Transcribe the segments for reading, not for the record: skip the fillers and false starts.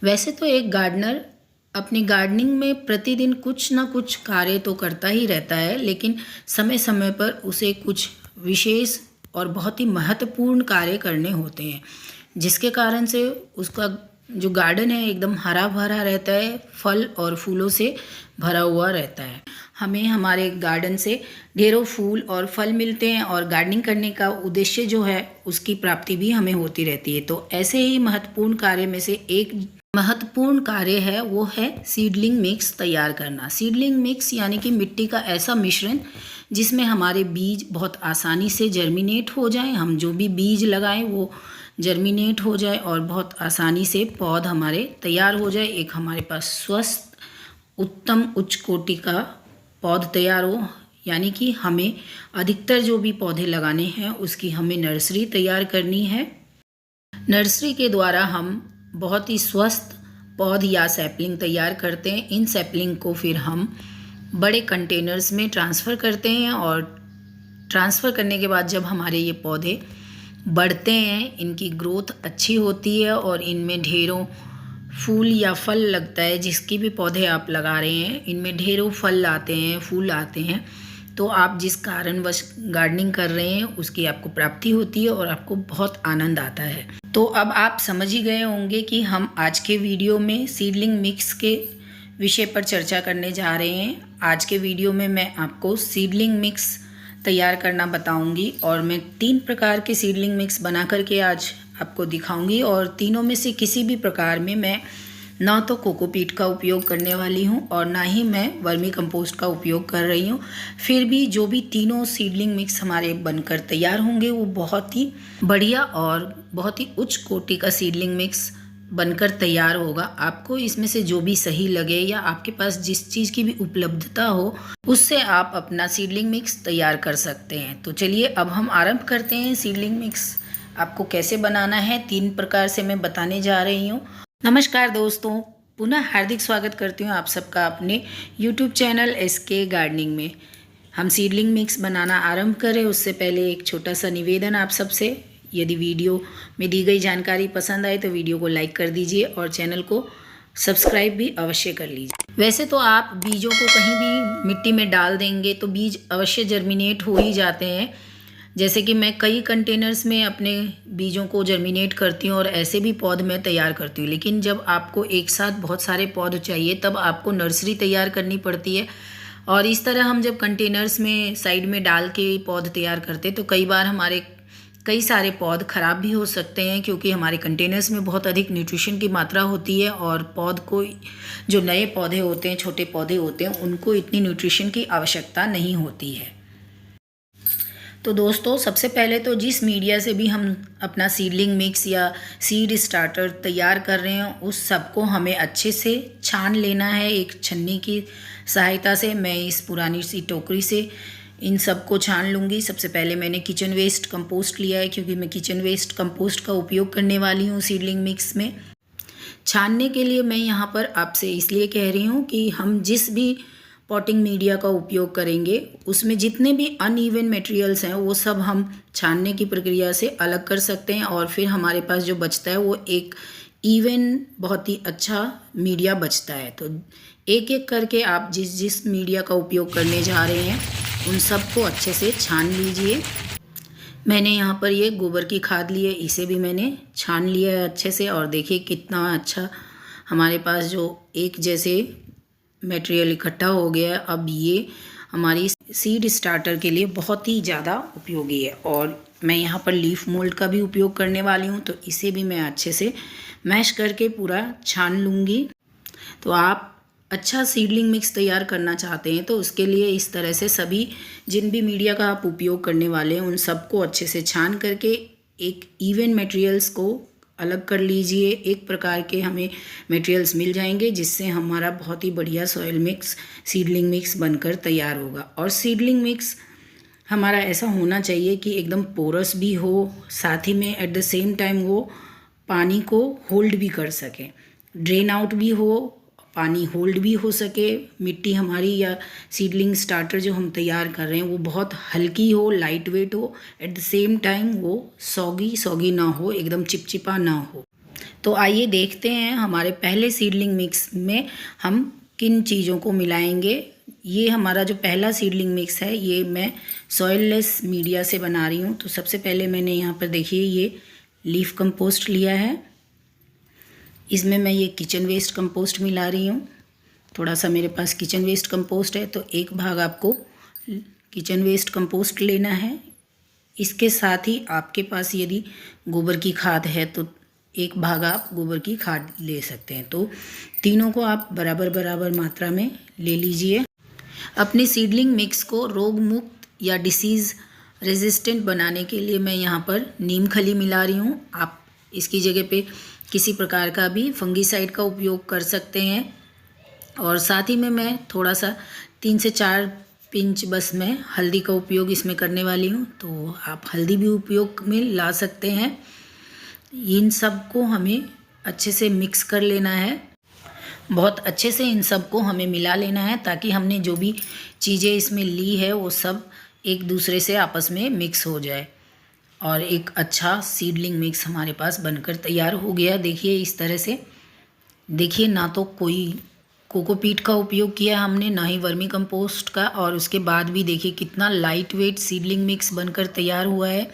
वैसे तो एक गार्डनर अपनी गार्डनिंग में प्रतिदिन कुछ ना कुछ कार्य तो करता ही रहता है, लेकिन समय समय पर उसे कुछ विशेष और बहुत ही महत्वपूर्ण कार्य करने होते हैं, जिसके कारण से उसका जो गार्डन है एकदम हरा भरा रहता है, फल और फूलों से भरा हुआ रहता है। हमें हमारे गार्डन से ढेरों फूल और फल मिलते हैं और गार्डनिंग करने का उद्देश्य जो है उसकी प्राप्ति भी हमें होती रहती है। तो ऐसे ही महत्वपूर्ण कार्य में से एक महत्वपूर्ण कार्य है वो है सीडलिंग मिक्स तैयार करना। सीडलिंग मिक्स यानी कि मिट्टी का ऐसा मिश्रण जिसमें हमारे बीज बहुत आसानी से जर्मिनेट हो जाएं, हम जो भी बीज लगाएं वो जर्मिनेट हो जाए और बहुत आसानी से पौध हमारे तैयार हो जाए। एक हमारे पास स्वस्थ उत्तम उच्च कोटि का पौध तैयार हो, यानी कि हमें अधिकतर जो भी पौधे लगाने हैं उसकी हमें नर्सरी तैयार करनी है। नर्सरी के द्वारा हम बहुत ही स्वस्थ पौध या सैपलिंग तैयार करते हैं। इन सैपलिंग को फिर हम बड़े कंटेनर्स में ट्रांसफ़र करते हैं और ट्रांसफ़र करने के बाद जब हमारे ये पौधे बढ़ते हैं, इनकी ग्रोथ अच्छी होती है और इनमें ढेरों फूल या फल लगता है। जिसकी भी पौधे आप लगा रहे हैं इनमें ढेरों फल आते हैं, फूल आते हैं, तो आप जिस कारणवश गार्डनिंग कर रहे हैं उसकी आपको प्राप्ति होती है और आपको बहुत आनंद आता है। तो अब आप समझ ही गए होंगे कि हम आज के वीडियो में सीडलिंग मिक्स के विषय पर चर्चा करने जा रहे हैं। आज के वीडियो में मैं आपको सीडलिंग मिक्स तैयार करना बताऊंगी और मैं 3 प्रकार के सीडलिंग मिक्स बना करके आज आपको दिखाऊंगी और तीनों में से किसी भी प्रकार में मैं ना तो कोकोपीट का उपयोग करने वाली हूँ और ना ही मैं वर्मी कंपोस्ट का उपयोग कर रही हूँ। फिर भी जो भी तीनों सीडलिंग मिक्स हमारे बनकर तैयार होंगे वो बहुत ही बढ़िया और बहुत ही उच्च कोटि का सीडलिंग मिक्स बनकर तैयार होगा। आपको इसमें से जो भी सही लगे या आपके पास जिस चीज़ की भी उपलब्धता हो उससे आप अपना सीडलिंग मिक्स तैयार कर सकते हैं। तो चलिए अब हम आरंभ करते हैं। सीडलिंग मिक्स आपको कैसे बनाना है 3 प्रकार से मैं बताने जा रही हूँ। नमस्कार दोस्तों, पुनः हार्दिक स्वागत करती हूँ आप सबका अपने YouTube चैनल SK गार्डनिंग में। हम सीडलिंग मिक्स बनाना आरंभ करें उससे पहले एक छोटा सा निवेदन आप सबसे। यदि वीडियो में दी गई जानकारी पसंद आए तो वीडियो को लाइक कर दीजिए और चैनल को सब्सक्राइब भी अवश्य कर लीजिए। वैसे तो आप बीजों को कहीं भी मिट्टी में डाल देंगे तो बीज अवश्य जर्मिनेट हो ही जाते हैं। जैसे कि मैं कई कंटेनर्स में अपने बीजों को जर्मिनेट करती हूँ और ऐसे भी पौध मैं तैयार करती हूँ। लेकिन जब आपको एक साथ बहुत सारे पौध चाहिए तब आपको नर्सरी तैयार करनी पड़ती है और इस तरह हम जब कंटेनर्स में साइड में डाल के पौध तैयार करते तो कई बार हमारे कई सारे पौध ख़राब भी हो सकते हैं, क्योंकि हमारे कंटेनर्स में बहुत अधिक न्यूट्रिशन की मात्रा होती है और पौध को जो नए पौधे होते हैं, छोटे पौधे होते हैं, उनको इतनी न्यूट्रिशन की आवश्यकता नहीं होती है। तो दोस्तों सबसे पहले तो जिस मीडिया से भी हम अपना सीडलिंग मिक्स या सीड स्टार्टर तैयार कर रहे हैं उस सबको हमें अच्छे से छान लेना है। एक छन्नी की सहायता से मैं इस पुरानी सी टोकरी से इन सबको छान लूँगी। सबसे पहले मैंने किचन वेस्ट कंपोस्ट लिया है, क्योंकि मैं किचन वेस्ट कंपोस्ट का उपयोग करने वाली हूँ सीडलिंग मिक्स में। छानने के लिए मैं यहाँ पर आपसे इसलिए कह रही हूँ कि हम जिस भी पॉटिंग मीडिया का उपयोग करेंगे उसमें जितने भी अनइवन मटेरियल्स हैं वो सब हम छानने की प्रक्रिया से अलग कर सकते हैं और फिर हमारे पास जो बचता है वो एक इवन बहुत ही अच्छा मीडिया बचता है। तो एक एक करके आप जिस जिस मीडिया का उपयोग करने जा रहे हैं उन सबको अच्छे से छान लीजिए। मैंने यहाँ पर ये गोबर की खाद ली है, इसे भी मैंने छान लिया है अच्छे से और देखिए कितना अच्छा हमारे पास जो एक जैसे मटेरियल इकट्ठा हो गया है। अब ये हमारी सीड स्टार्टर के लिए बहुत ही ज़्यादा उपयोगी है और मैं यहाँ पर लीफ मोल्ड का भी उपयोग करने वाली हूँ, तो इसे भी मैं अच्छे से मैश करके पूरा छान लूँगी। तो आप अच्छा सीडलिंग मिक्स तैयार करना चाहते हैं तो उसके लिए इस तरह से सभी जिन भी मीडिया का आप उपयोग करने वाले हैं उन सबको अच्छे से छान करके एक इवन मटेरियल्स को अलग कर लीजिए। एक प्रकार के हमें मटेरियल्स मिल जाएंगे जिससे हमारा बहुत ही बढ़िया सॉइल मिक्स सीडलिंग मिक्स बनकर तैयार होगा। और सीडलिंग मिक्स हमारा ऐसा होना चाहिए कि एकदम पोरस भी हो, साथ ही में एट द सेम टाइम वो पानी को होल्ड भी कर सके, ड्रेन आउट भी हो, पानी होल्ड भी हो सके। मिट्टी हमारी या सीडलिंग स्टार्टर जो हम तैयार कर रहे हैं वो बहुत हल्की हो, लाइट वेट हो, एट द सेम टाइम वो सॉगी ना हो, एकदम चिपचिपा ना हो। तो आइए देखते हैं हमारे पहले सीडलिंग मिक्स में हम किन चीज़ों को मिलाएंगे। ये हमारा जो पहला सीडलिंग मिक्स है ये मैं सॉइललेस मीडिया से बना रही हूँ। तो सबसे पहले मैंने यहाँ पर देखिए ये लीफ कंपोस्ट लिया है, इसमें मैं ये किचन वेस्ट कंपोस्ट मिला रही हूँ। थोड़ा सा मेरे पास किचन वेस्ट कंपोस्ट है तो एक भाग आपको किचन वेस्ट कंपोस्ट लेना है। इसके साथ ही आपके पास यदि गोबर की खाद है तो एक भाग आप गोबर की खाद ले सकते हैं। तो तीनों को आप बराबर बराबर मात्रा में ले लीजिए। अपने सीडलिंग मिक्स को रोग मुक्त या डिसीज़ रेजिस्टेंट बनाने के लिए मैं यहाँ पर नीम खली मिला रही हूँ। आप इसकी जगह पे किसी प्रकार का भी फंगीसाइड का उपयोग कर सकते हैं। और साथ ही में मैं थोड़ा सा 3 से 4 पिंच बस मैं हल्दी का उपयोग इसमें करने वाली हूँ। तो आप हल्दी भी उपयोग में ला सकते हैं। इन सब को हमें अच्छे से मिक्स कर लेना है, बहुत अच्छे से इन सब को हमें मिला लेना है ताकि हमने जो भी चीज़ें इसमें ली है वो सब एक दूसरे से आपस में मिक्स हो जाए और एक अच्छा सीडलिंग मिक्स हमारे पास बनकर तैयार हो गया। देखिए इस तरह से, देखिए ना तो कोई कोकोपीट का उपयोग किया हमने, ना ही वर्मी कंपोस्ट का, और उसके बाद भी देखिए कितना लाइट वेट सीडलिंग मिक्स बनकर तैयार हुआ है।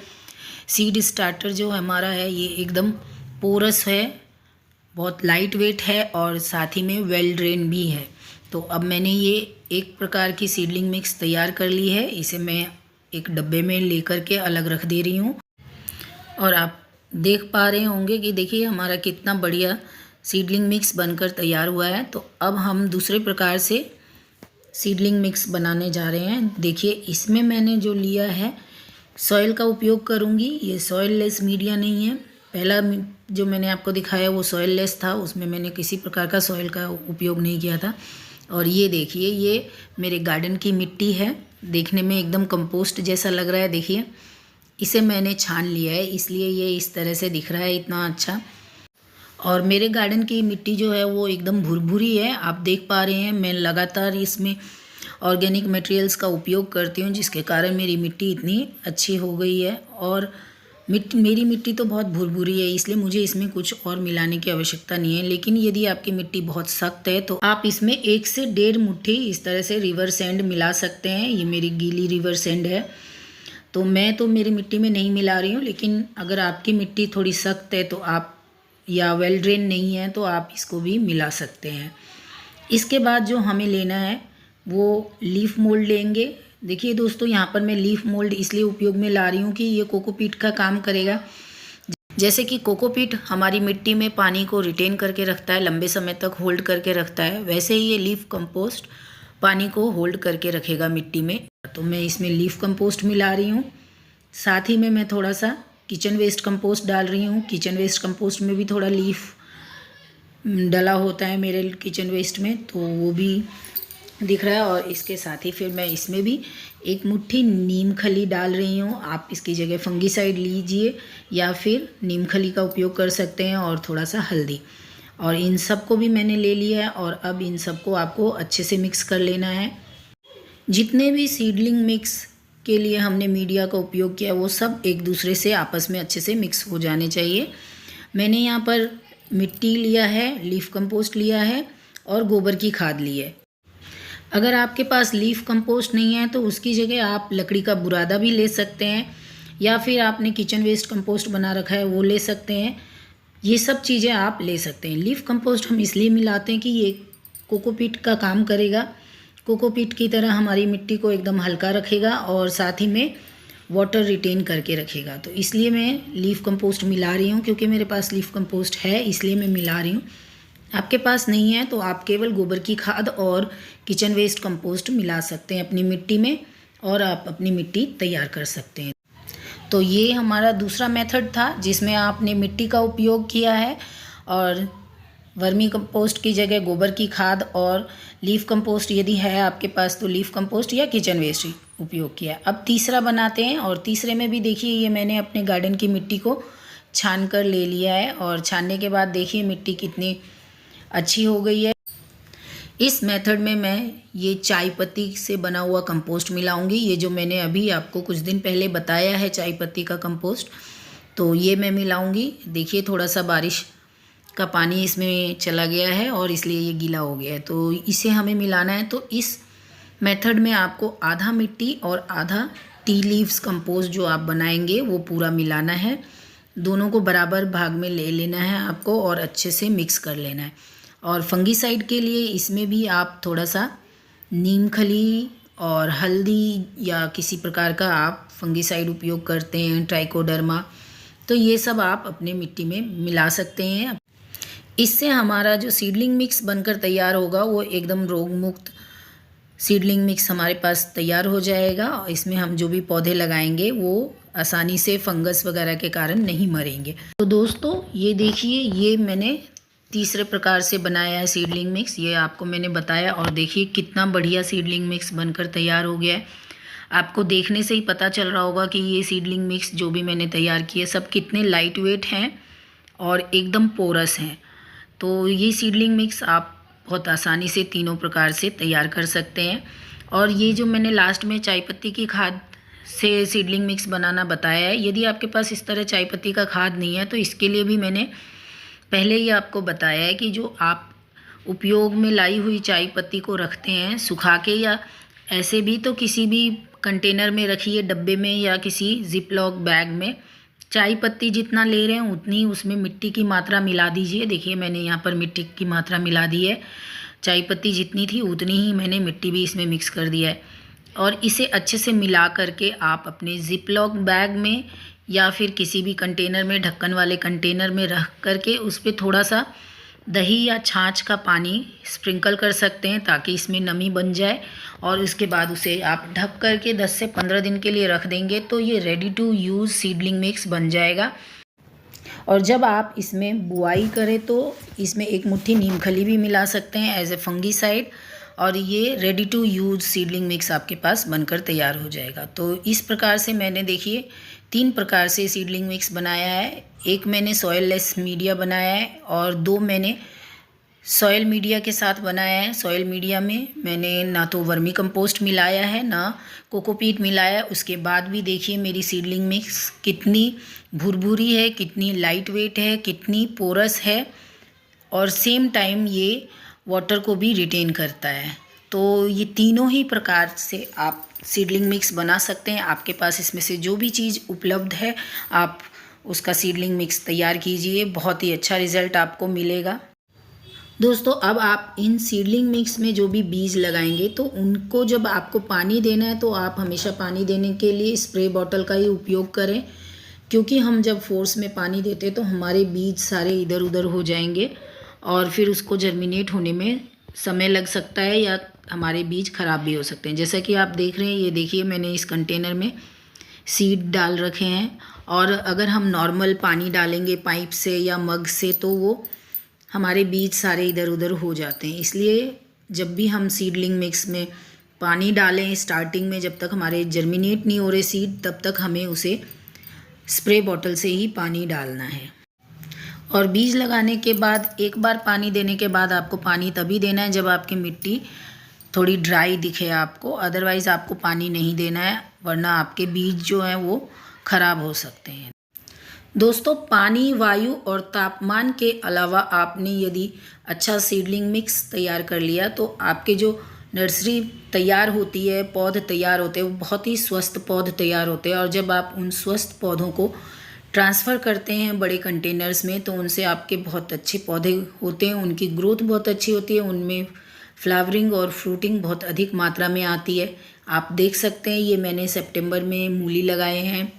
सीड स्टार्टर जो हमारा है ये एकदम पोरस है, बहुत लाइट वेट है और साथ ही में वेल ड्रेन भी है। तो अब मैंने ये एक प्रकार की सीडलिंग मिक्स तैयार कर ली है, इसे मैं एक डब्बे में लेकर के अलग रख दे रही हूँ। और आप देख पा रहे होंगे कि देखिए हमारा कितना बढ़िया सीडलिंग मिक्स बनकर तैयार हुआ है। तो अब हम दूसरे प्रकार से सीडलिंग मिक्स बनाने जा रहे हैं। देखिए इसमें मैंने जो लिया है सॉइल का उपयोग करूँगी, ये सॉइल लेस मीडिया नहीं है। पहला जो मैंने आपको दिखाया वो सॉइल लेस था, उसमें मैंने किसी प्रकार का सॉइल का उपयोग नहीं किया था। और ये देखिए ये मेरे गार्डन की मिट्टी है, देखने में एकदम कंपोस्ट जैसा लग रहा है। देखिए इसे मैंने छान लिया है इसलिए ये इस तरह से दिख रहा है इतना अच्छा। और मेरे गार्डन की मिट्टी जो है वो एकदम भुरभुरी है, आप देख पा रहे हैं। मैं लगातार इसमें ऑर्गेनिक मटेरियल्स का उपयोग करती हूँ जिसके कारण मेरी मिट्टी इतनी अच्छी हो गई है। और मेरी मिट्टी तो बहुत भुरभुरी है इसलिए मुझे इसमें कुछ और मिलाने की आवश्यकता नहीं है। लेकिन यदि आपकी मिट्टी बहुत सख्त है तो आप इसमें 1 से 1.5 मुट्ठी इस तरह से रिवर सैंड मिला सकते हैं। ये मेरी गीली रिवर सैंड है तो मैं तो मेरी मिट्टी में नहीं मिला रही हूँ, लेकिन अगर आपकी मिट्टी थोड़ी सख्त है तो आप, या वेल ड्रेन नहीं है तो आप इसको भी मिला सकते हैं। इसके बाद जो हमें लेना है वो लीफ मोल्ड लेंगे। देखिए दोस्तों यहाँ पर मैं लीफ मोल्ड इसलिए उपयोग में ला रही हूँ कि ये कोकोपीट का काम करेगा। जैसे कि कोकोपीट हमारी मिट्टी में पानी को रिटेन करके रखता है, लंबे समय तक होल्ड करके रखता है, वैसे ही ये लीफ कंपोस्ट पानी को होल्ड करके रखेगा मिट्टी में। तो मैं इसमें लीफ कंपोस्ट मिला रही हूँ, साथ ही में मैं थोड़ा सा किचन वेस्ट कंपोस्ट डाल रही हूँ। किचन वेस्ट कंपोस्ट में भी थोड़ा लीफ डला होता है मेरे किचन वेस्ट में, तो वो भी दिख रहा है। और इसके साथ ही फिर मैं इसमें भी 1 मुट्ठी नीम खली डाल रही हूँ। आप इसकी जगह फंगीसाइड लीजिए या फिर नीम खली का उपयोग कर सकते हैं, और थोड़ा सा हल्दी। और इन सब को भी मैंने ले लिया है और अब इन सब को आपको अच्छे से मिक्स कर लेना है। जितने भी सीडलिंग मिक्स के लिए हमने मीडिया का उपयोग किया वो सब एक दूसरे से आपस में अच्छे से मिक्स हो जाने चाहिए। मैंने यहाँ पर मिट्टी लिया है, लीफ कंपोस्ट लिया है और गोबर की खाद ली है। अगर आपके पास लीफ कंपोस्ट नहीं है तो उसकी जगह आप लकड़ी का बुरादा भी ले सकते हैं, या फिर आपने किचन वेस्ट कंपोस्ट बना रखा है वो ले सकते हैं। ये सब चीज़ें आप ले सकते हैं। लीफ कंपोस्ट हम इसलिए मिलाते हैं कि ये कोकोपीट का काम करेगा, कोकोपीट की तरह हमारी मिट्टी को एकदम हल्का रखेगा और साथ ही में वाटर रिटेन करके रखेगा। तो इसलिए मैं लीफ कंपोस्ट मिला रही हूँ, क्योंकि मेरे पास लीफ कंपोस्ट है इसलिए मैं मिला रही हूँ। आपके पास नहीं है तो आप केवल गोबर की खाद और किचन वेस्ट कंपोस्ट मिला सकते हैं अपनी मिट्टी में, और आप अपनी मिट्टी तैयार कर सकते हैं। तो ये हमारा दूसरा मेथड था जिसमें आपने मिट्टी का उपयोग किया है और वर्मी कंपोस्ट की जगह गोबर की खाद और लीफ कंपोस्ट यदि है आपके पास तो लीफ कंपोस्ट या किचन वेस्ट उपयोग किया। अब तीसरा बनाते हैं, और तीसरे में भी देखिए ये मैंने अपने गार्डन की मिट्टी को छान कर ले लिया है, और छानने के बाद देखिए मिट्टी कितनी अच्छी हो गई है। इस मेथड में मैं ये चाय पत्ती से बना हुआ कंपोस्ट मिलाऊंगी। ये जो मैंने अभी आपको कुछ दिन पहले बताया है चाय पत्ती का कंपोस्ट, तो ये मैं मिलाऊंगी। देखिए थोड़ा सा बारिश का पानी इसमें चला गया है और इसलिए ये गीला हो गया है। तो इसे हमें मिलाना है। तो इस मेथड में आपको आधा मिट्टी और आधा टी लीव्स कंपोस्ट जो आप बनाएंगे वो पूरा मिलाना है। दोनों को बराबर भाग में ले लेना है आपको और अच्छे से मिक्स कर लेना है। और फंगीसाइड के लिए इसमें भी आप थोड़ा सा नीम खली और हल्दी या किसी प्रकार का आप फंगीसाइड उपयोग करते हैं, ट्राइकोडर्मा, तो ये सब आप अपने मिट्टी में मिला सकते हैं। इससे हमारा जो सीडलिंग मिक्स बनकर तैयार होगा वो एकदम रोग मुक्त सीडलिंग मिक्स हमारे पास तैयार हो जाएगा। और इसमें हम जो भी पौधे लगाएंगे वो आसानी से फंगस वगैरह के कारण नहीं मरेंगे। तो दोस्तों ये देखिए, ये मैंने तीसरे प्रकार से बनाया है सीडलिंग मिक्स, ये आपको मैंने बताया। और देखिए कितना बढ़िया सीडलिंग मिक्स बनकर तैयार हो गया है। आपको देखने से ही पता चल रहा होगा कि ये सीडलिंग मिक्स जो भी मैंने तैयार किए सब कितने लाइट वेट हैं और एकदम पोरस हैं। तो ये सीडलिंग मिक्स आप बहुत आसानी से तीनों प्रकार से तैयार कर सकते हैं। और ये जो मैंने लास्ट में चाय पत्ती की खाद से सीडलिंग मिक्स बनाना बताया है, यदि आपके पास इस तरह चाय पत्ती का खाद नहीं है तो इसके लिए भी मैंने पहले ही आपको बताया है कि जो आप उपयोग में लाई हुई चाय पत्ती को रखते हैं सुखा के या ऐसे भी, तो किसी भी कंटेनर में रखिए, डब्बे में या किसी जिपलॉक बैग में। चाय पत्ती जितना ले रहे हैं उतनी उसमें मिट्टी की मात्रा मिला दीजिए। देखिए मैंने यहाँ पर मिट्टी की मात्रा मिला दी है। चाय पत्ती जितनी थी उतनी ही मैंने मिट्टी भी इसमें मिक्स कर दिया है। और इसे अच्छे से मिला करके आप अपने जिपलॉक बैग में या फिर किसी भी कंटेनर में, ढक्कन वाले कंटेनर में रख करके उस पर थोड़ा सा दही या छाछ का पानी स्प्रिंकल कर सकते हैं ताकि इसमें नमी बन जाए। और उसके बाद उसे आप ढक करके 10 से 15 दिन के लिए रख देंगे तो ये ready to use seedling mix बन जाएगा। और जब आप इसमें बुआई करें तो इसमें एक मुट्ठी नीम खली भी मिला सकते हैं एज ए फंगीसाइड, और ये ready to use seedling mix आपके पास बनकर तैयार हो जाएगा। तो इस प्रकार से मैंने देखिए 3 प्रकार से सीडलिंग मिक्स बनाया है। एक मैंने सॉयल लेस मीडिया बनाया है और 2 मैंने सॉयल मीडिया के साथ बनाया है। सॉयल मीडिया में मैंने ना तो वर्मी कंपोस्ट मिलाया है ना कोकोपीट मिलाया है। उसके बाद भी देखिए मेरी सीडलिंग मिक्स कितनी भुरभुरी है, कितनी लाइट वेट है, कितनी पोरस है और सेम टाइम ये वाटर को भी रिटेन करता है। तो ये तीनों ही प्रकार से आप सीडलिंग मिक्स बना सकते हैं। आपके पास इसमें से जो भी चीज़ उपलब्ध है आप उसका सीडलिंग मिक्स तैयार कीजिए, बहुत ही अच्छा रिज़ल्ट आपको मिलेगा। दोस्तों अब आप इन सीडलिंग मिक्स में जो भी बीज लगाएंगे तो उनको जब आपको पानी देना है तो आप हमेशा पानी देने के लिए स्प्रे बॉटल का ही उपयोग करें, क्योंकि हम जब फोर्स में पानी देते तो हमारे बीज सारे इधर उधर हो जाएंगे और फिर उसको जर्मिनेट होने में समय लग सकता है या हमारे बीज ख़राब भी हो सकते हैं। जैसा कि आप देख रहे हैं, ये देखिए मैंने इस कंटेनर में सीड डाल रखे हैं और अगर हम नॉर्मल पानी डालेंगे पाइप से या मग से तो वो हमारे बीज सारे इधर उधर हो जाते हैं। इसलिए जब भी हम सीडलिंग मिक्स में पानी डालें स्टार्टिंग में, जब तक हमारे जर्मिनेट नहीं हो रहे सीड तब तक हमें उसे स्प्रे बॉटल से ही पानी डालना है। और बीज लगाने के बाद एक बार पानी देने के बाद आपको पानी तभी देना है जब आपकी मिट्टी थोड़ी ड्राई दिखे आपको, अदरवाइज़ आपको पानी नहीं देना है, वरना आपके बीज जो हैं वो ख़राब हो सकते हैं। दोस्तों पानी, वायु और तापमान के अलावा आपने यदि अच्छा सीडलिंग मिक्स तैयार कर लिया तो आपके जो नर्सरी तैयार होती है, पौध तैयार होते हैं, वो बहुत ही स्वस्थ पौध तैयार होते हैं। और जब आप उन स्वस्थ पौधों को ट्रांसफ़र करते हैं बड़े कंटेनर्स में तो उनसे आपके बहुत अच्छे पौधे होते हैं, उनकी ग्रोथ बहुत अच्छी होती है, उनमें फ्लावरिंग और फ्रूटिंग बहुत अधिक मात्रा में आती है। आप देख सकते हैं ये मैंने सितंबर में मूली लगाए हैं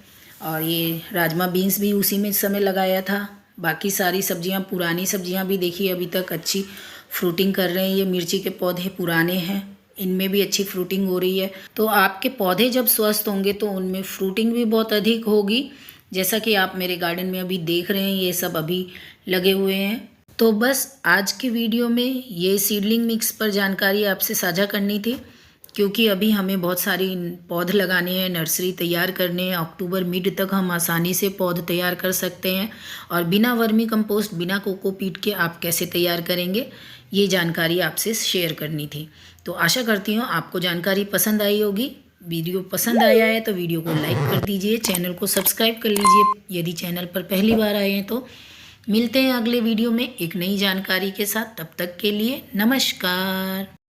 और ये राजमा बीन्स भी उसी में समय लगाया था। बाकी सारी सब्जियां, पुरानी सब्जियां भी देखिए अभी तक अच्छी फ्रूटिंग कर रहे हैं। ये मिर्ची के पौधे पुराने हैं, इनमें भी अच्छी फ्रूटिंग हो रही है। तो आपके पौधे जब स्वस्थ होंगे तो उनमें फ्रूटिंग भी बहुत अधिक होगी। जैसा कि आप मेरे गार्डन में अभी देख रहे हैं, ये सब अभी लगे हुए हैं। तो बस आज की वीडियो में ये सीडलिंग मिक्स पर जानकारी आपसे साझा करनी थी, क्योंकि अभी हमें बहुत सारी पौध लगाने हैं, नर्सरी तैयार करने हैं। अक्टूबर मिड तक हम आसानी से पौध तैयार कर सकते हैं और बिना वर्मी कंपोस्ट, बिना कोकोपीट के आप कैसे तैयार करेंगे, ये जानकारी आपसे शेयर करनी थी। तो आशा करती हूँ आपको जानकारी पसंद आई होगी। वीडियो पसंद आया है तो वीडियो को लाइक कर दीजिए, चैनल को सब्सक्राइब कर लीजिए यदि चैनल पर पहली बार आए हैं तो, मिलते हैं अगले वीडियो में एक नई जानकारी के साथ। तब तक के लिए नमस्कार।